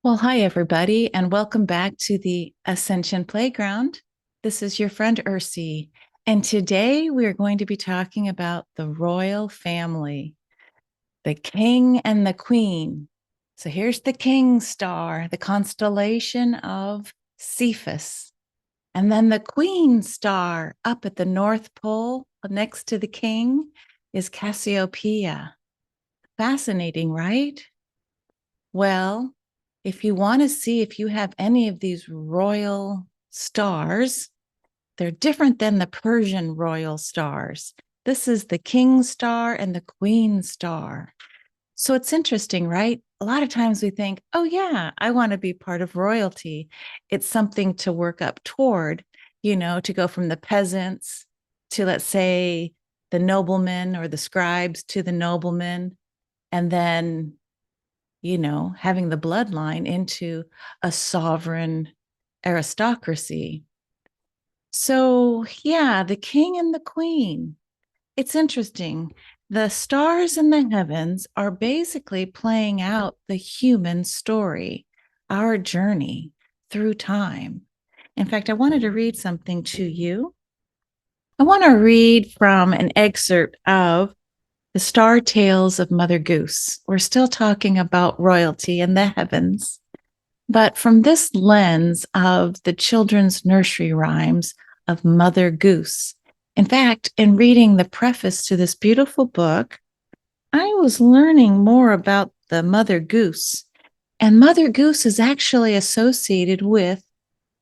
Well, hi, everybody, and welcome back to the Ascension Playground. This is your friend Ursie, and today we are going to be talking about the royal family, the king and the queen. So here's the king star, the constellation of Cephus, and then the queen star up at the North Pole next to the king is Cassiopeia. Fascinating, right? Well, if you want to see if you have any of these royal stars, they're different than the Persian royal stars. This is the king star and the queen star. So it's interesting, right? A lot of times we think, oh, yeah, I want to be part of royalty. It's something to work up toward, to go from the peasants to, let's say, the noblemen or the scribes to the noblemen. And then having the bloodline into a sovereign aristocracy. So, yeah, the king and the queen. It's interesting. The stars in the heavens are basically playing out the human story, our journey through time. In fact, I wanted to read something to you. I want to read from an excerpt of The Star Tales of Mother Goose. We're still talking about royalty in the heavens, but from this lens of the children's nursery rhymes of Mother Goose. In fact, in reading the preface to this beautiful book, I was learning more about the Mother Goose. And Mother Goose is actually associated with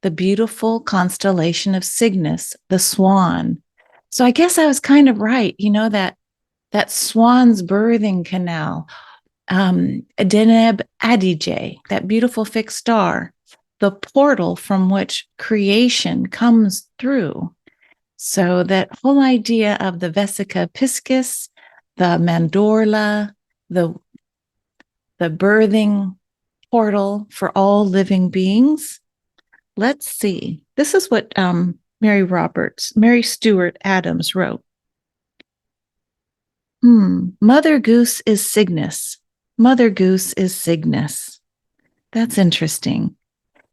the beautiful constellation of Cygnus, the swan. So I guess I was kind of right, that swan's birthing canal, Deneb Adige, that beautiful fixed star, the portal from which creation comes through. So that whole idea of the Vesica Piscis, the Mandorla, the birthing portal for all living beings. Let's see. This is what Mary Stuart Adams wrote. Mother Goose is Cygnus. Mother Goose is Cygnus. That's interesting.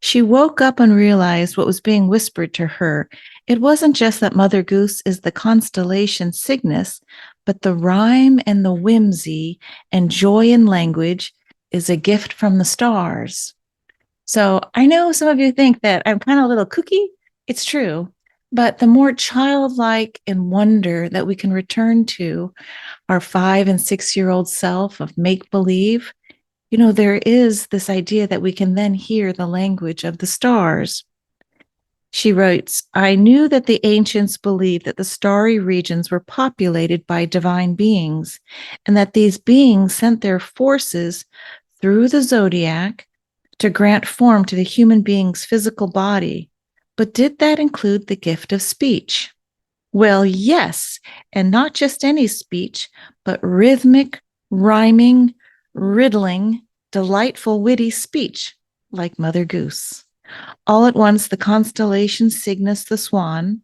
She woke up and realized what was being whispered to her. It wasn't just that Mother Goose is the constellation Cygnus, but the rhyme and the whimsy and joy in language is a gift from the stars. So I know some of you think that I'm kind of a little kooky. It's true. But the more childlike and wonder that we can return to our 5 and 6-year-old self of make-believe, there is this idea that we can then hear the language of the stars. She writes, I knew that the ancients believed that the starry regions were populated by divine beings, and that these beings sent their forces through the zodiac to grant form to the human being's physical body. But did that include the gift of speech? Well, yes, and not just any speech, but rhythmic, rhyming, riddling, delightful, witty speech, like Mother Goose. All at once, the constellation Cygnus the Swan,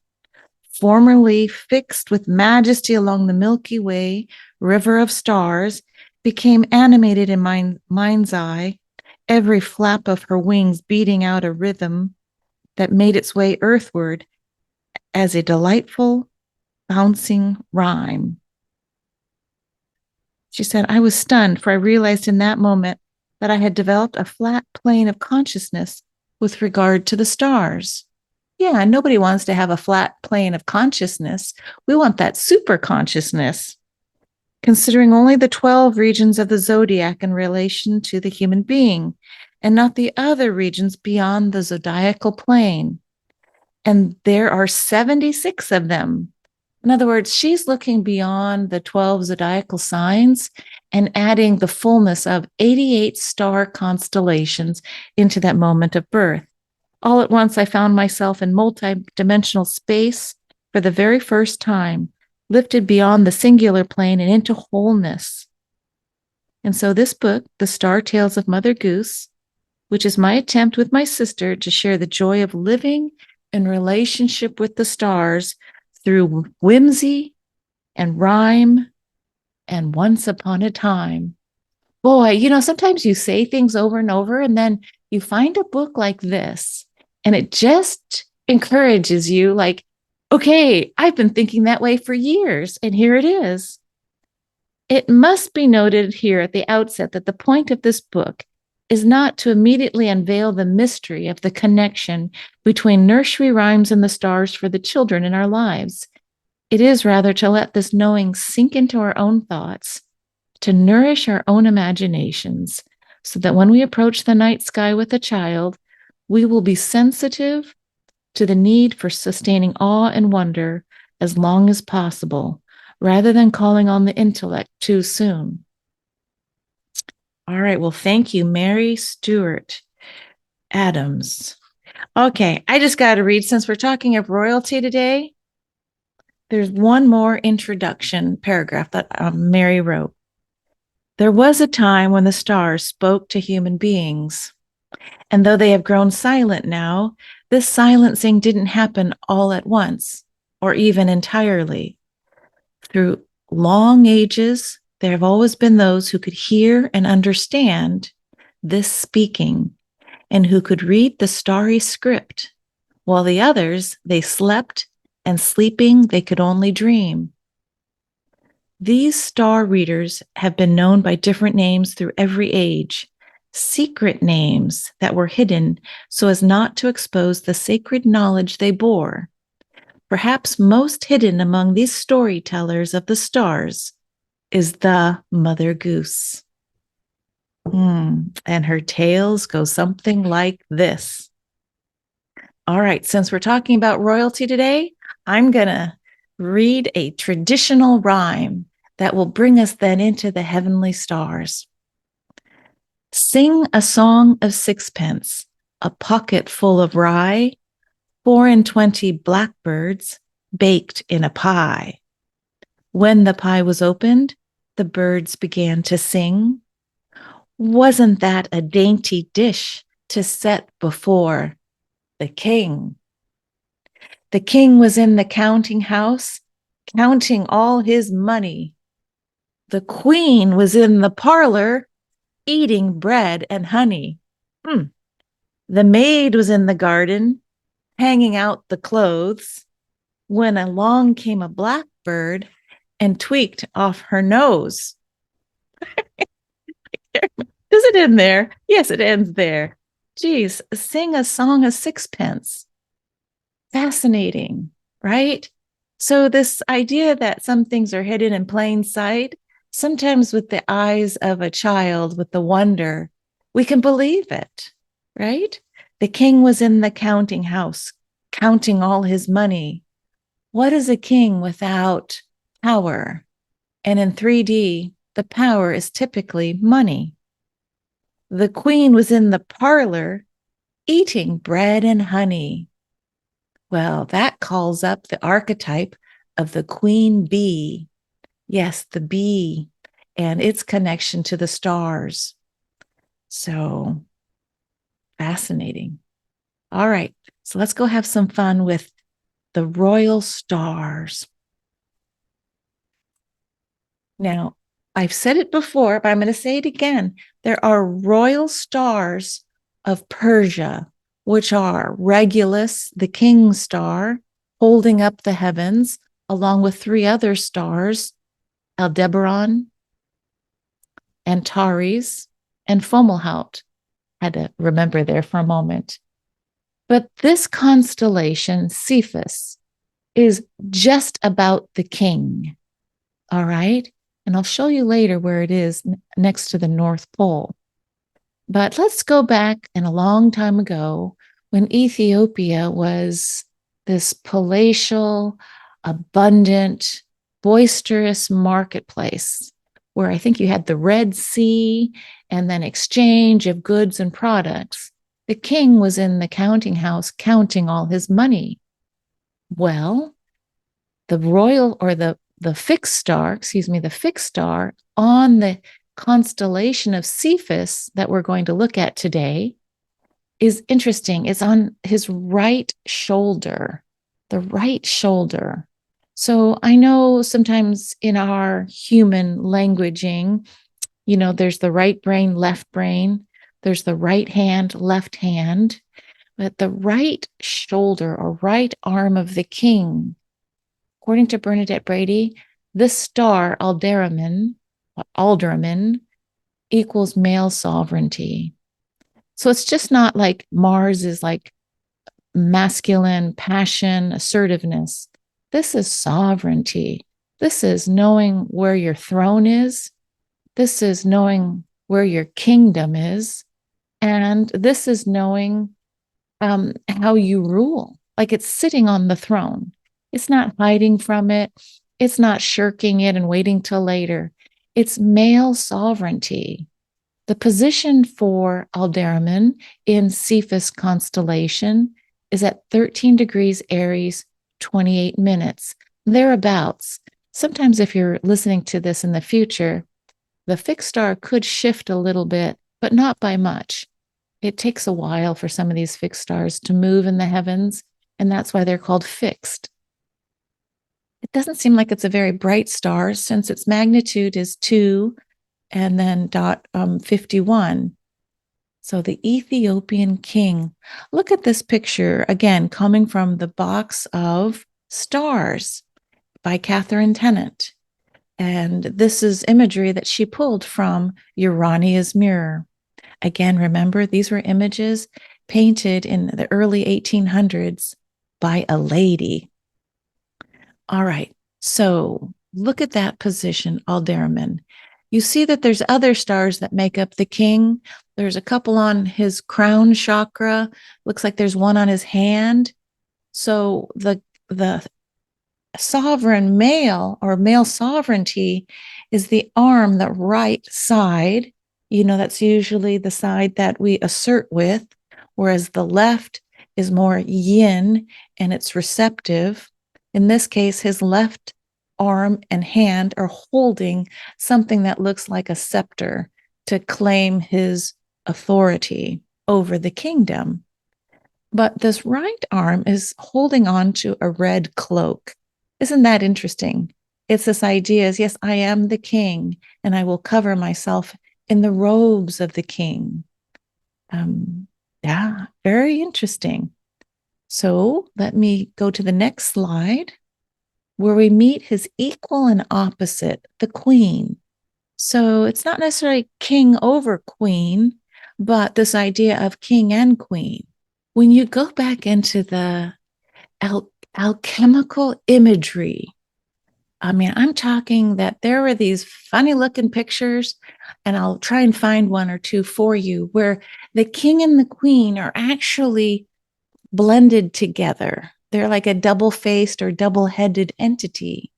formerly fixed with majesty along the Milky Way river of stars, became animated in my mind's eye, every flap of her wings beating out a rhythm that made its way earthward as a delightful, bouncing rhyme. She said, I was stunned, for I realized in that moment that I had developed a flat plane of consciousness with regard to the stars. Yeah, nobody wants to have a flat plane of consciousness. We want that super consciousness, considering only the 12 regions of the zodiac in relation to the human being, and not the other regions beyond the zodiacal plane. And there are 76 of them. In other words, she's looking beyond the 12 zodiacal signs and adding the fullness of 88 star constellations into that moment of birth. All at once, I found myself in multi-dimensional space for the very first time, lifted beyond the singular plane and into wholeness. And so this book, The Star Tales of Mother Goose, which is my attempt with my sister to share the joy of living in relationship with the stars through whimsy and rhyme and once upon a time. Boy, sometimes you say things over and over, and then you find a book like this, and it just encourages you, like, okay, I've been thinking that way for years, and here it is. It must be noted here at the outset that the point of this book is not to immediately unveil the mystery of the connection between nursery rhymes and the stars for the children in our lives. It is rather to let this knowing sink into our own thoughts, to nourish our own imaginations, so that when we approach the night sky with a child, we will be sensitive to the need for sustaining awe and wonder as long as possible, rather than calling on the intellect too soon. All right, well, thank you, Mary Stewart Adams. Okay, I just got to read, since we're talking of royalty today, there's one more introduction paragraph that Mary wrote. There was a time when the stars spoke to human beings, and though they have grown silent now, this silencing didn't happen all at once, or even entirely. Through long ages, there have always been those who could hear and understand this speaking, and who could read the starry script, while the others, they slept, and sleeping they could only dream. These star readers have been known by different names through every age, secret names that were hidden so as not to expose the sacred knowledge they bore. Perhaps most hidden among these storytellers of the stars is the Mother Goose. And her tales go something like this. All right, since we're talking about royalty today, I'm going to read a traditional rhyme that will bring us then into the heavenly stars. Sing a song of sixpence, a pocket full of rye, 24 blackbirds baked in a pie. When the pie was opened, the birds began to sing. Wasn't that a dainty dish to set before the king? The king was in the counting house, counting all his money. The queen was in the parlor, eating bread and honey. The maid was in the garden, hanging out the clothes, when along came a blackbird and tweaked off her nose. Does it end there? Yes, it ends there. Geez, sing a song of sixpence. Fascinating, right? So this idea that some things are hidden in plain sight, sometimes with the eyes of a child, with the wonder, we can believe it, right? The king was in the counting house, counting all his money. What is a king without power? And in 3D, the power is typically money. The queen was in the parlor, eating bread and honey. Well, that calls up the archetype of the queen bee. Yes, the bee and its connection to the stars. So fascinating. All right, so let's go have some fun with the royal stars. Now, I've said it before, but I'm going to say it again. There are royal stars of Persia, which are Regulus, the king's star, holding up the heavens, along with 3 other stars, Aldebaran, Antares, and Fomalhaut. Had to remember there for a moment. But this constellation, Cephus, is just about the king. All right? And I'll show you later where it is next to the North Pole. But let's go back in a long time ago when Ethiopia was this palatial, abundant, boisterous marketplace where I think you had the Red Sea and then exchange of goods and products. The king was in the counting house counting all his money. Well, the royal or the fixed star on the constellation of Cephus that we're going to look at today is interesting. It's on his right shoulder, the right shoulder. So I know sometimes in our human languaging, there's the right brain, left brain, there's the right hand, left hand, but the right shoulder or right arm of the king, according to Bernadette Brady, this star, ALDERAMIN, equals male sovereignty. So it's just not like Mars is like masculine, passion, assertiveness. This is sovereignty. This is knowing where your throne is. This is knowing where your kingdom is. And this is knowing how you rule. Like it's sitting on the throne. It's not hiding from it. It's not shirking it and waiting till later. It's male sovereignty. The position for ALDERAMIN in Cephus constellation is at 13 degrees Aries, 28 minutes, thereabouts. Sometimes if you're listening to this in the future, the fixed star could shift a little bit, but not by much. It takes a while for some of these fixed stars to move in the heavens, and that's why they're called fixed. It doesn't seem like it's a very bright star since its magnitude is 2 and then 51. So the Ethiopian king. Look at this picture, again, coming from the box of stars by Catherine Tennant. And this is imagery that she pulled from Urania's mirror. Again, remember, these were images painted in the early 1800s by a lady. All right, so look at that position, ALDERAMIN. You see that there's other stars that make up the king. There's a couple on his crown chakra. Looks like there's one on his hand. So the sovereign male or male sovereignty is the arm, the right side. That's usually the side that we assert with, whereas the left is more yin and it's receptive. In this case, his left arm and hand are holding something that looks like a scepter to claim his authority over the kingdom. But this right arm is holding on to a red cloak. Isn't that interesting? It's this idea is, yes, I am the king, and I will cover myself in the robes of the king. Yeah, very interesting. So let me go to the next slide where we meet his equal and opposite, the queen. So it's not necessarily king over queen, but this idea of king and queen. When you go back into the alchemical imagery, I'm talking that there were these funny looking pictures, and I'll try and find one or two for you, where the king and the queen are actually blended together. They're like a double-faced or double-headed entity.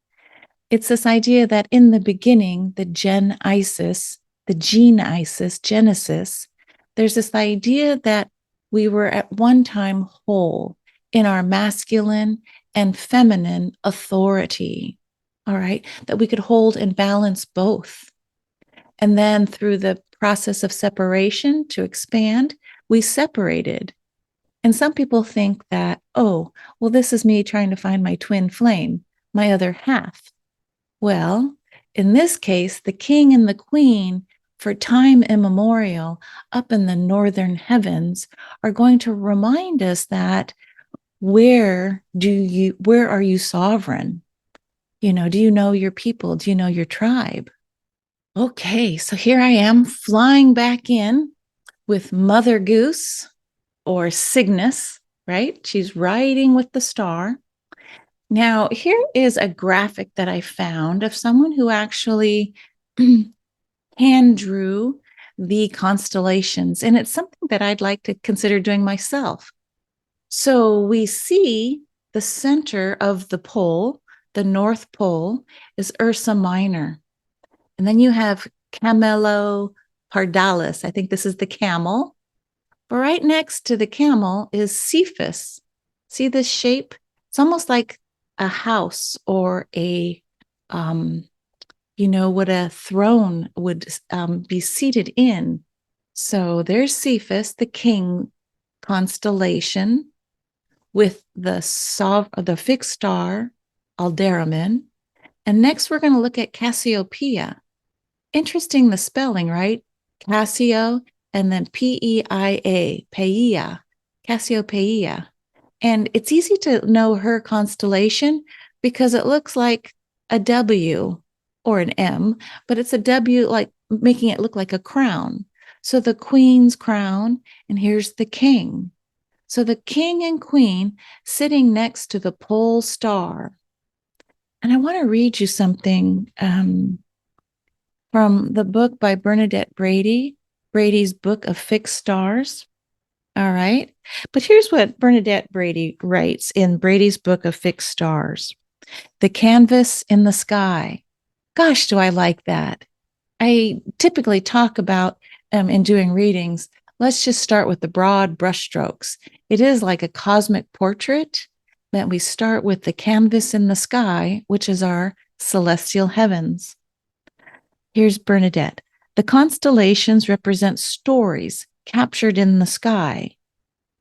It's this idea that in the beginning, the Genesis, Genesis, there's this idea that we were at one time whole in our masculine and feminine authority. All right, that we could hold and balance both. And then through the process of separation to expand, we separated. And some people think that, oh, well, this is me trying to find my twin flame, my other half. Well, in this case, the king and the queen, for time immemorial, up in the northern heavens, are going to remind us that where are you sovereign? Do you know your people? Do you know your tribe? Okay, so here I am flying back in with Mother Goose or Cygnus, right? She's riding with the star. Now, here is a graphic that I found of someone who actually hand drew the constellations, and it's something that I'd like to consider doing myself. So we see the center of the pole, the North Pole, is Ursa Minor. And then you have Camelo Pardalis. I think this is the camel. But right next to the camel is Cephus. See this shape? It's almost like a house or what a throne would be seated in. So there's Cephus, the king constellation, with the fixed star ALDERAMIN. And next, we're going to look at Cassiopeia. Interesting, the spelling, right? Cassio and then P-E-I-A, Peia, Cassiopeia. And it's easy to know her constellation because it looks like a W or an M, but it's a W, like making it look like a crown. So the queen's crown, and here's the king. So the king and queen sitting next to the pole star. And I want to read you something from the book by Bernadette Brady, Brady's Book of Fixed Stars. All right. But here's what Bernadette Brady writes in Brady's Book of Fixed Stars: the canvas in the sky. Gosh, do I like that. I typically talk about in doing readings, let's just start with the broad brushstrokes. It is like a cosmic portrait that we start with the canvas in the sky, which is our celestial heavens. Here's Bernadette. The constellations represent stories captured in the sky,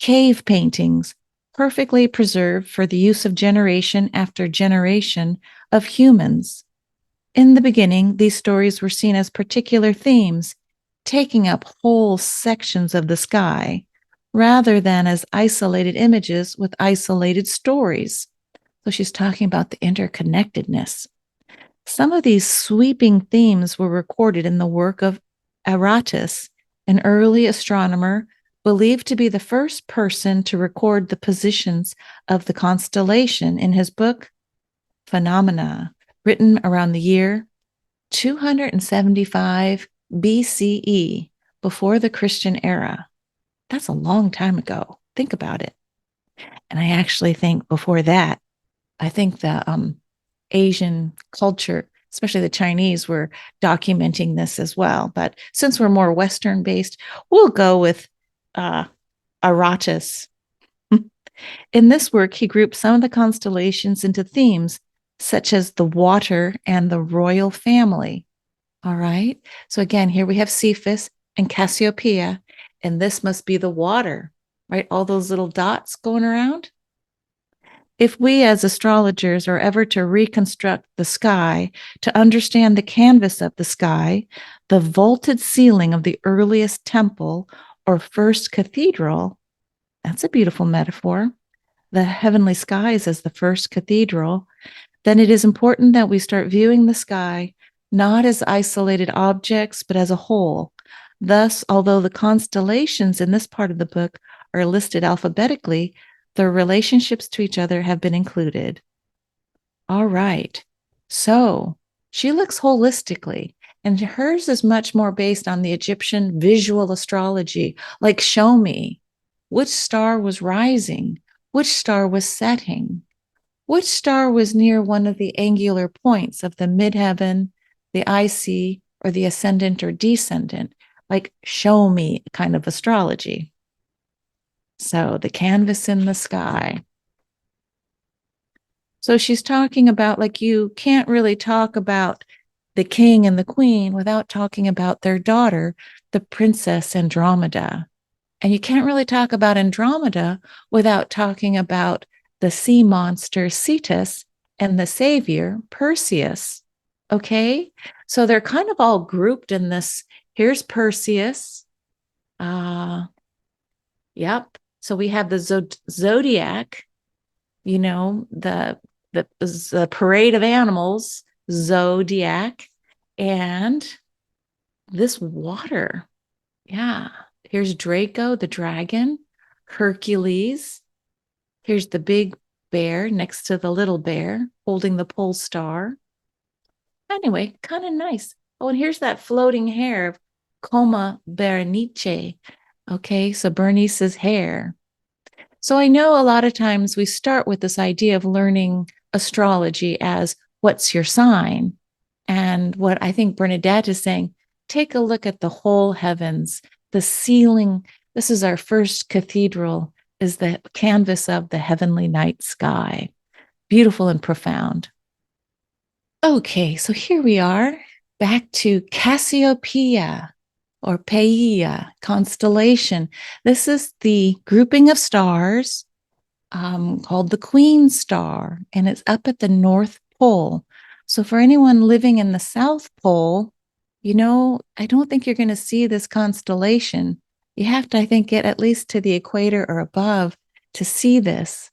cave paintings perfectly preserved for the use of generation after generation of humans. In the beginning, these stories were seen as particular themes, taking up whole sections of the sky, rather than as isolated images with isolated stories. So she's talking about the interconnectedness. Some of these sweeping themes were recorded in the work of Aratus, an early astronomer believed to be the first person to record the positions of the constellation in his book, Phenomena, written around the year 275 BCE, before the Christian era. That's a long time ago. Think about it. And I actually think before that, I think the Asian culture, especially the Chinese, were documenting this as well. But since we're more Western based, we'll go with Aratus. In this work, he grouped some of the constellations into themes such as the water and the royal family. All right. So again, here we have Cephus and Cassiopeia, and this must be the water, right? All those little dots going around. If we as astrologers are ever to reconstruct the sky, to understand the canvas of the sky, the vaulted ceiling of the earliest temple or first cathedral, that's a beautiful metaphor, the heavenly skies as the first cathedral, then it is important that we start viewing the sky not as isolated objects, but as a whole. Thus, although the constellations in this part of the book are listed alphabetically, their relationships to each other have been included. All right. So she looks holistically, and hers is much more based on the Egyptian visual astrology, like show me which star was rising, which star was setting, which star was near one of the angular points of the midheaven, the IC, or the ascendant or descendant, like show me kind of astrology. So the canvas in the sky. So she's talking about, like, you can't really talk about the king and the queen without talking about their daughter, the princess Andromeda. And you can't really talk about Andromeda without talking about the sea monster Cetus and the savior Perseus. Okay, so they're kind of all grouped in this. Here's Perseus. Yep. So we have the zodiac, you know, the parade of animals, zodiac, and this water. Yeah. Here's Draco, the dragon, Hercules. Here's the big bear next to the little bear holding the pole star. Anyway, kind of nice. Oh, and here's that floating hair of Coma Berenice. Okay, so Bernice's hair. So I know a lot of times we start with this idea of learning astrology as what's your sign? And what I think Bernadette is saying, take a look at the whole heavens, the ceiling. This is our first cathedral, is the canvas of the heavenly night sky. Beautiful and profound. Okay, so here we are back to Cassiopeia or Peia constellation. This is the grouping of stars called the Queen Star, and it's up at the North Pole. So for anyone living in the South Pole, I don't think you're going to see this constellation. You have to, I think, get at least to the equator or above to see this.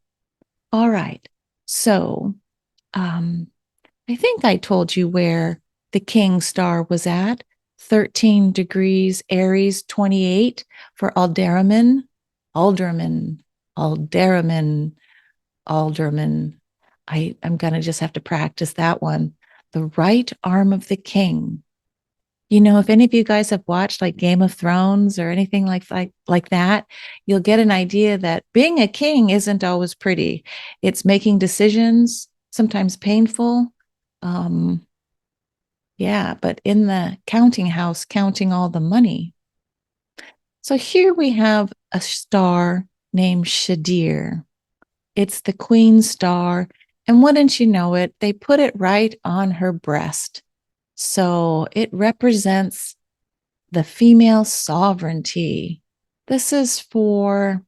All right. So I think I told you where the King Star was at. 13 degrees Aries 28 for ALDERAMIN. ALDERAMIN. ALDERAMIN. ALDERAMIN. I'm going to just have to practice that one. The right arm of the king. If any of you guys have watched like Game of Thrones or anything like that, you'll get an idea that being a king isn't always pretty. It's making decisions, sometimes painful. Um, yeah, but in the counting house, counting all the money. So here we have a star named SCHEDIR. It's the Queen Star. And wouldn't you know it, they put it right on her breast. So it represents the female sovereignty. This is for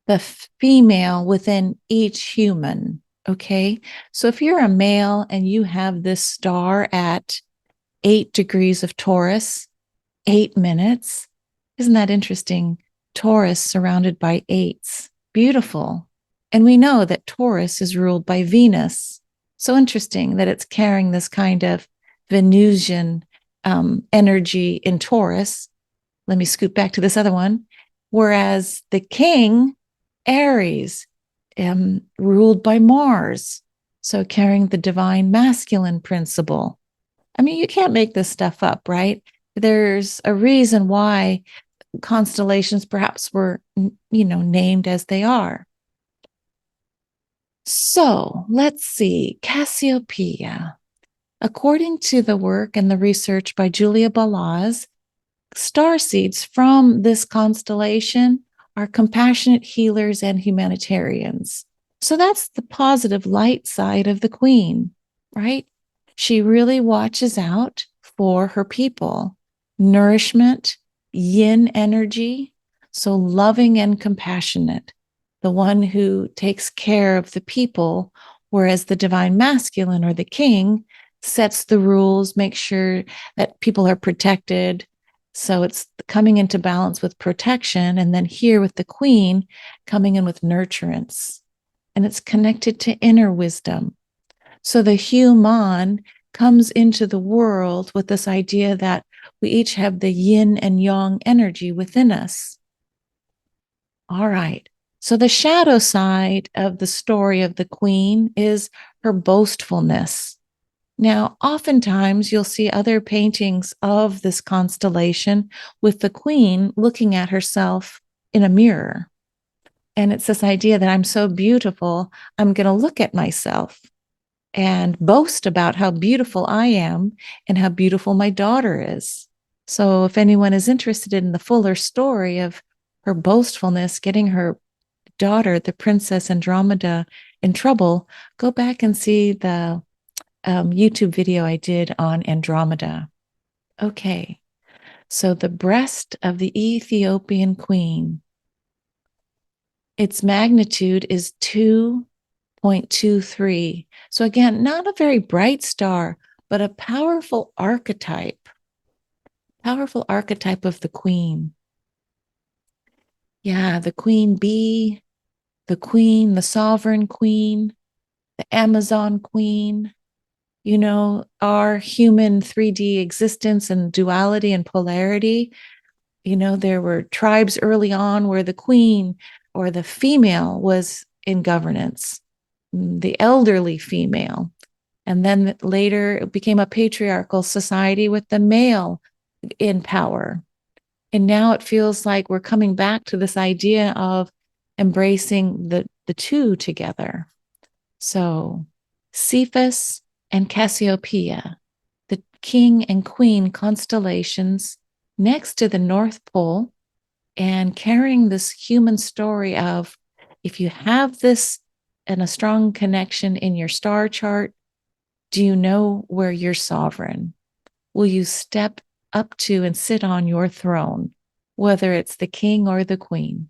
the female within each human. Okay. So if you're a male and you have this star at 8 degrees of Taurus, 8 minutes, isn't that interesting? Taurus surrounded by eights. Beautiful. And we know that Taurus is ruled by Venus. So interesting that it's carrying this kind of Venusian energy in Taurus. Let me scoot back to this other one. Whereas the king, Aries, ruled by Mars. So carrying the divine masculine principle. I mean, you can't make this stuff up, right? There's a reason why constellations perhaps were, named as they are. So let's see, Cassiopeia. According to the work and the research by Julia Balaz, star seeds from this constellation are compassionate healers and humanitarians. So that's the positive light side of the queen, right? She really watches out for her people. Nourishment, yin energy, so loving and compassionate, the one who takes care of the people, whereas the divine masculine or the king sets the rules, makes sure that people are protected. So it's coming into balance with protection. And then here with the queen, coming in with nurturance. And it's connected to inner wisdom. So the human comes into the world with this idea that we each have the yin and yang energy within us. All right. So the shadow side of the story of the queen is her boastfulness. Now, oftentimes you'll see other paintings of this constellation with the queen looking at herself in a mirror. And it's this idea that I'm so beautiful, I'm going to look at myself and boast about how beautiful I am and how beautiful my daughter is. So if anyone is interested in the fuller story of her boastfulness, getting her daughter, the Princess Andromeda, in trouble, go back and see the YouTube video I did on Andromeda. Okay, so the breast of the Ethiopian queen. Its magnitude is 2.23. So again, not a very bright star, but a powerful archetype of the queen. Yeah, the queen bee, the queen, the sovereign queen, the Amazon queen, our human 3D existence and duality and polarity. There were tribes early on where the queen or the female was in governance, the elderly female. And then later it became a patriarchal society with the male in power. And now it feels like we're coming back to this idea of embracing the two together. So Cephus and Cassiopeia, the king and queen constellations next to the North Pole, and carrying this human story of if you have this and a strong connection in your star chart, do you know where you're sovereign? Will you step up to and sit on your throne, whether it's the king or the queen?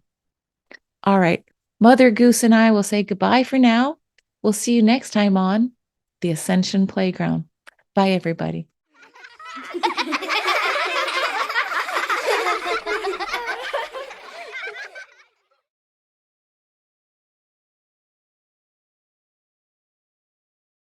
All right, Mother Goose and I will say goodbye for now. We'll see you next time on the Ascension Playground. Bye, everybody.